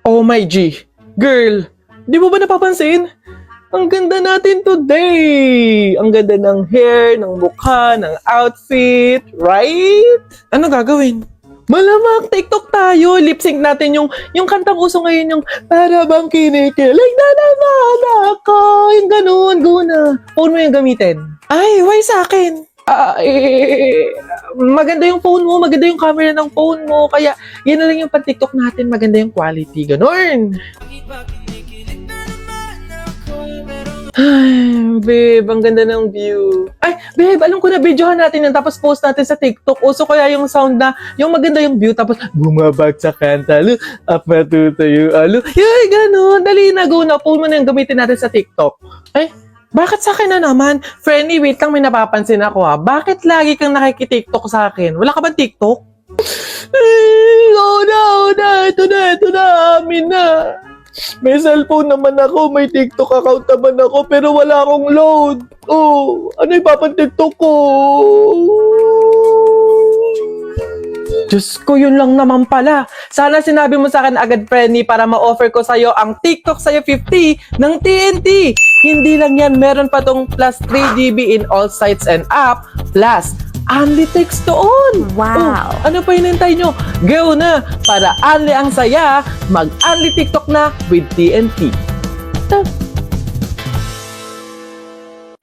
Oh my G. Girl, di mo ba napapansin? Ang ganda natin today! Ang ganda ng hair, ng mukha, ng outfit, right? Ano gagawin? Malamang TikTok tayo. Lip sync natin yung kantang uso ngayon, yung para bang kinikilig na naman ako. Yung ganun, go na. Phone mo yung gamitin. Ay, why sa akin? Maganda yung phone mo, maganda yung camera ng phone mo, kaya yan na lang yung pan-TikTok natin, maganda yung quality, ganun. Ay, babe, ang ganda ng view. Ay, babe, alam ko na, videohan natin yan, tapos post natin sa TikTok. Uso kaya yung sound na, yung maganda yung view, tapos bumabagsak kanta, alo, up matutayo, alo. Yay, ganun, dali na, go na, phone mo na yung gamitin natin sa TikTok. Ay, bakit sa akin na naman? Friendly, wait lang, may napapansin ako ha. Bakit lagi kang nakikitiktok sa akin? Wala ka ba TikTok? Oh na, ito na, amin na. May cellphone naman ako, may TikTok account naman ako, pero wala akong load. Oh, ano ipapan-TikTok ko? Diyos ko, yun lang naman pala. Sana sinabi mo sa akin agad, friendly, para ma-offer ko sa'yo ang TikTok sa'yo 50 ng TNT. Hindi lang yan, meron pa tong plus 3 GB in all sites and app, plus only text to on. Wow. Oh, ano pa hinintay nyo? Go na! Para only ang saya, mag-only TikTok na with TNT.